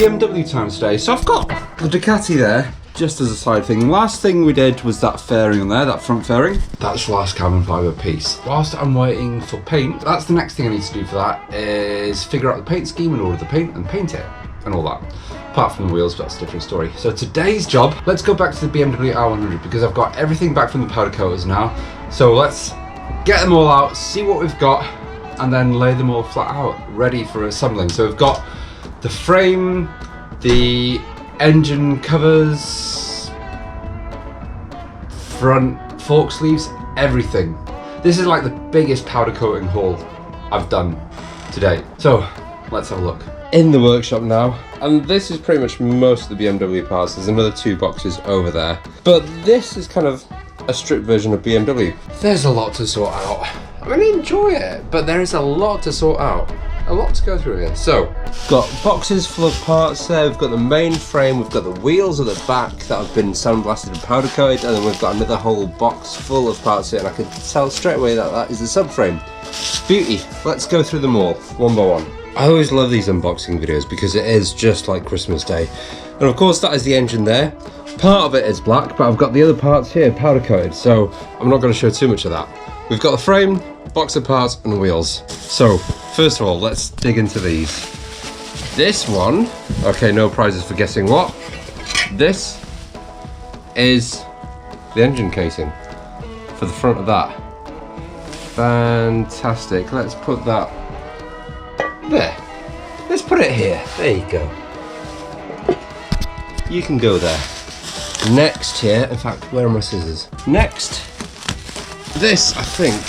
BMW time today. So I've got the Ducati there, just as a side thing. Last thing we did was that fairing on there, that front fairing. That's the last carbon fibre piece. Whilst I'm waiting for paint, that's the next thing I need to do for that, is figure out the paint scheme and order the paint and paint it and all that. Apart from the wheels, but that's a different story. So today's job, let's go back to the BMW R100 because I've got everything back from the powder coaters now. So let's get them all out, see what we've got, and then lay them all flat out, ready for assembling. So we've got the frame, the engine covers, front fork sleeves, everything. This is like the biggest powder coating haul I've done to date. So let's have a look. In the workshop now, and this is pretty much most of the BMW parts. There's another 2 boxes over there, but this is kind of a stripped version of BMW. There's a lot to sort out. I mean, I enjoy it, but there is a lot to sort out, a lot to go through here. So, got boxes full of parts there. We've got the main frame, we've got the wheels at the back that have been sandblasted and powder coated, and then we've got another whole box full of parts here, and I can tell straight away that that is the subframe. Beauty. Let's go through them all, one by one. I always love these unboxing videos because it is just like Christmas Day. And of course that is the engine there. Part of it is black, but I've got the other parts here powder coated, so I'm not going to show too much of that. We've got the frame, box of parts and wheels. So first of all, let's dig into these. This one, okay, no prizes for guessing what. This is the engine casing for the front of that. Fantastic. Let's put that there. Let's put it here. There you go. You can go there. Next here, in fact, where are my scissors? Next, this, I think.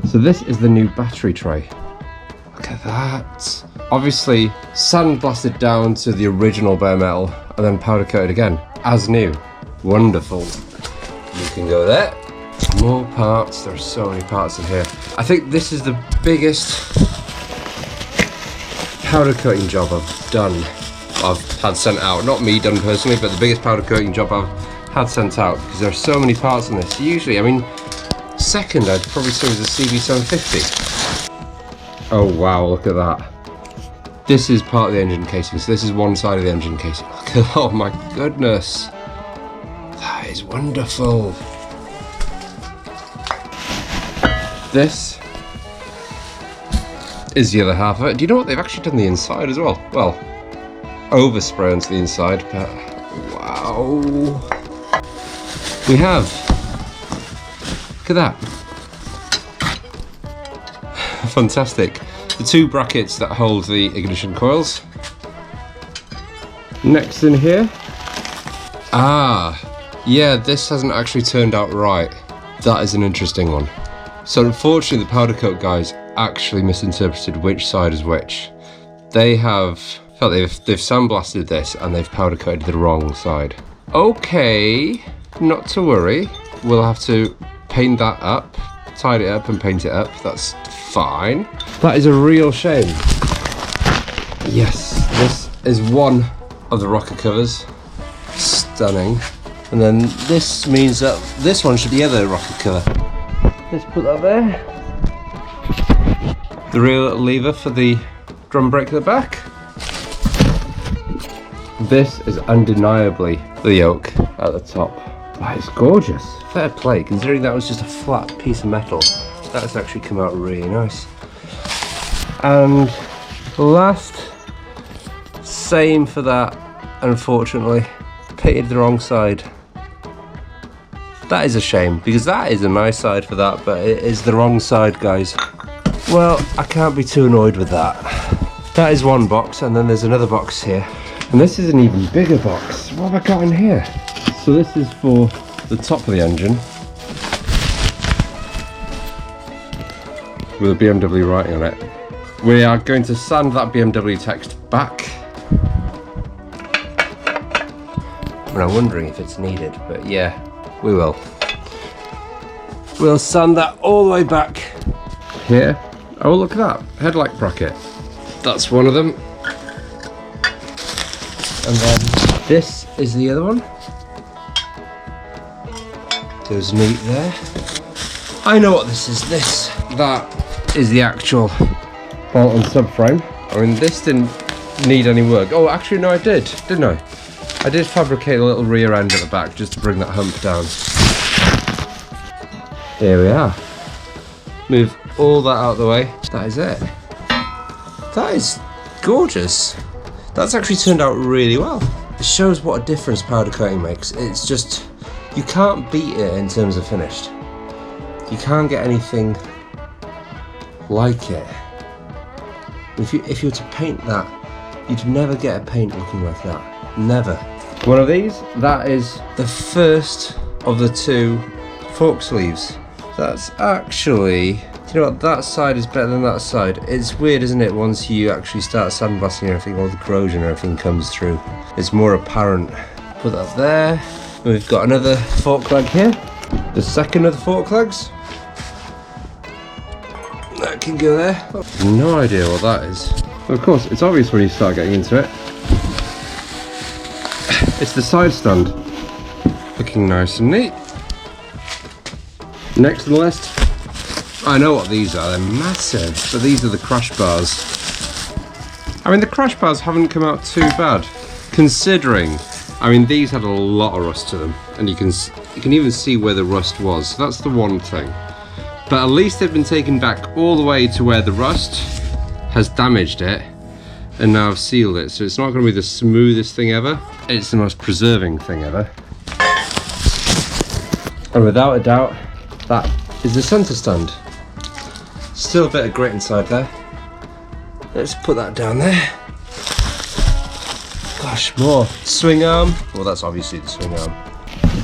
So this is the new battery tray. Look at that. Obviously, sandblasted down to the original bare metal and then powder coated again, as new. Wonderful. You can go there. More parts. There are so many parts in here. I think this is the biggest powder coating job I've done. I've had sent out. Not me done personally, but the biggest powder coating job I've had sent out because there are so many parts in this. Usually, I mean, second I'd probably say was a CB750. Oh wow, look at that. This is part of the engine casing. So this is one side of the engine casing. Look at, oh my goodness. That is wonderful. This is the other half of it. Do you know what? They've actually done the inside as well. Well, overspray onto the inside, but wow. We have, look at that. Fantastic. The 2 brackets that hold the ignition coils. Next in here. Ah, yeah, this hasn't actually turned out right. That is an interesting one. So unfortunately the powder coat guys actually misinterpreted which side is which. They have felt they've sandblasted this and they've powder coated the wrong side. Okay, not to worry. We'll have to paint that up, tidy it up and paint it up. That's fine. That is a real shame. Yes, this is one of the rocker covers. Stunning. And then this means that this one should be the other rocker cover. Let's put that there. The real lever for the drum brake at the back. This is undeniably the yoke at the top. That is gorgeous. Fair play, considering that was just a flat piece of metal. That has actually come out really nice. And last, same for that, unfortunately. Painted the wrong side. That is a shame, because that is a nice side for that, but it is the wrong side, guys. Well, I can't be too annoyed with that. That is one box, and then there's another box here. And this is an even bigger box. What have I got in here? So this is for the top of the engine. With a BMW writing on it. We are going to sand that BMW text back. I'm wondering if it's needed, but yeah, we will. We'll sand that all the way back here. Oh, look at that, headlight bracket. That's one of them. And then this is the other one. Goes neat there. I know what this is. That is the actual bolt and subframe. I mean, this didn't need any work. Oh, actually no, I did, didn't I? I did fabricate a little rear end at the back just to bring that hump down. Here we are. Move all that out of the way. That is it. That is gorgeous. That's actually turned out really well. It shows what a difference powder coating makes. It's just, you can't beat it in terms of finished. You can't get anything like it. If you were to paint that, you'd never get a paint looking like that. Never. One of these, that is the first of the 2 fork sleeves. That's actually, you know what, that side is better than that side. It's weird, isn't it, once you actually start sandblasting and everything, all the corrosion and everything comes through. It's more apparent. Put that there. And we've got another fork leg here. The second of the fork legs. That can go there. No idea what that is. Of course, it's obvious when you start getting into it. It's the side stand. Looking nice and neat. Next on the list, I know what these are, they're massive, but these are the crash bars. I mean, the crash bars haven't come out too bad, considering, I mean, these had a lot of rust to them, and you can even see where the rust was, so that's the one thing. But at least they've been taken back all the way to where the rust has damaged it, and now I've sealed it, so it's not going to be the smoothest thing ever, it's the most preserving thing ever. And without a doubt, that is the centre stand. Still a bit of grit inside there. Let's put that down there. Gosh, more. Swing arm. Well, that's obviously the swing arm.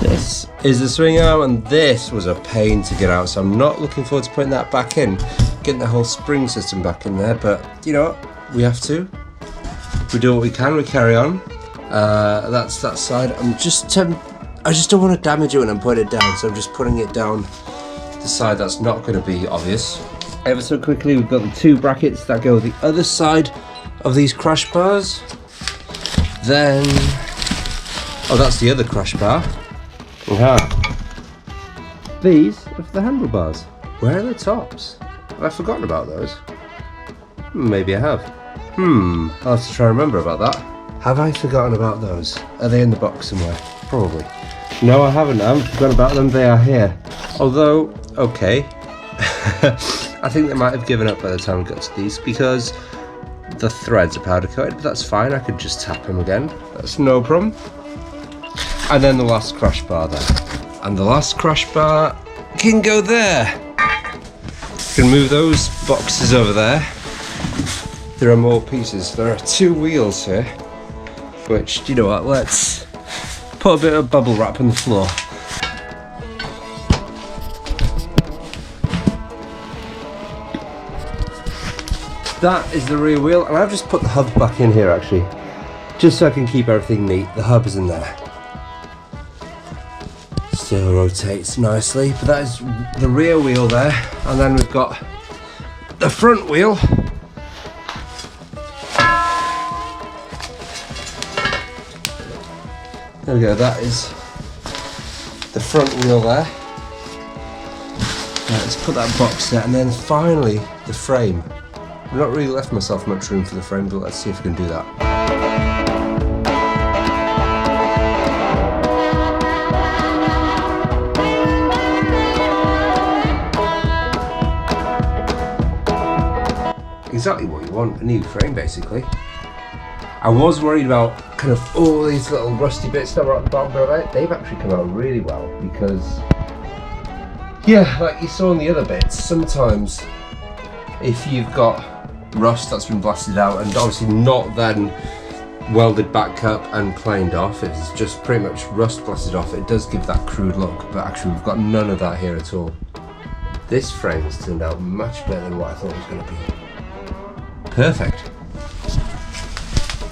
This is the swing arm, and this was a pain to get out, so I'm not looking forward to putting that back in. Getting the whole spring system back in there, but you know what? We have to. We do what we can, we carry on. That's that side. I just don't want to damage it when I'm putting it down, so I'm just putting it down the side that's not going to be obvious. Ever so quickly, we've got the 2 brackets that go the other side of these crash bars. Then, oh, that's the other crash bar. These are for the handlebars. Where are the tops? Have I forgotten about those? Maybe I have. I'll have to try and remember about that. Have I forgotten about those? Are they in the box somewhere? Probably. No, I haven't. I haven't forgotten about them. They are here. Although, okay. I think they might have given up by the time we got to these because the threads are powder coated, but that's fine. I could just tap them again. That's no problem. And then the last crash bar there. And the last crash bar can go there. You can move those boxes over there. There are more pieces. There are 2 wheels here, which, do you know what, let's put a bit of bubble wrap on the floor. That is the rear wheel, and I've just put the hub back in here actually, just so I can keep everything neat. The hub is in there. Still rotates nicely, but that is the rear wheel there, and then we've got the front wheel. There we go, that is the front wheel there. Right, let's put that box there, and then finally the frame. I've not really left myself much room for the frame, but let's see if we can do that. Exactly what you want, a new frame basically. I was worried about kind of all these little rusty bits that were at the bottom, but they've actually come out really well because, yeah, like you saw in the other bits, sometimes if you've got rust that's been blasted out and obviously not then welded back up and planed off, it's just pretty much rust blasted off, it does give that crude look, but actually we've got none of that here at all. This frame has turned out much better than what I thought it was going to be. Perfect.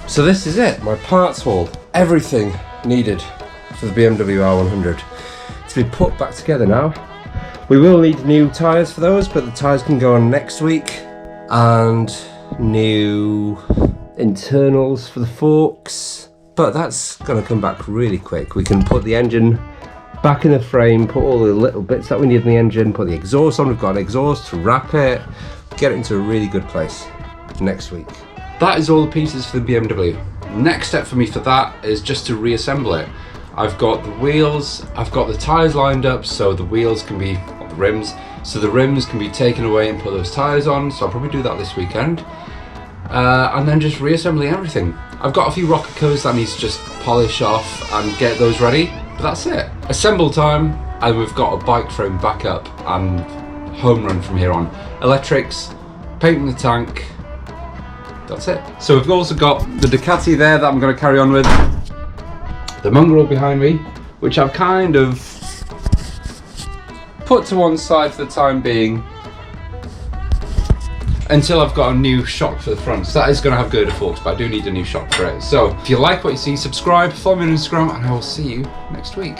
So this is it, my parts haul. Everything needed for the BMW R100 to be put back together now. We will need new tyres for those, but the tyres can go on next week. And new internals for the forks. But that's gonna come back really quick. We can put the engine back in the frame, put all the little bits that we need in the engine, put the exhaust on. We've got an exhaust to wrap it, get it into a really good place next week. that is all the pieces for the BMW. Next step for me for that is just to reassemble it. I've got the wheels, I've got the tyres lined up so the wheels can be on the rims, so the rims can be taken away and put those tyres on, so I'll probably do that this weekend. And then just reassembling everything. I've got a few rocker covers that I need to just polish off and get those ready, but that's it. Assemble time, and we've got a bike frame backup and home run from here on. Electrics, painting the tank, that's it. So we've also got the Ducati there that I'm going to carry on with. The mongrel behind me, which I've kind of put to one side for the time being until I've got a new shock for the front. So that is going to have girder forks, but I do need a new shock for it. So if you like what you see, subscribe, follow me on Instagram, and I will see you next week.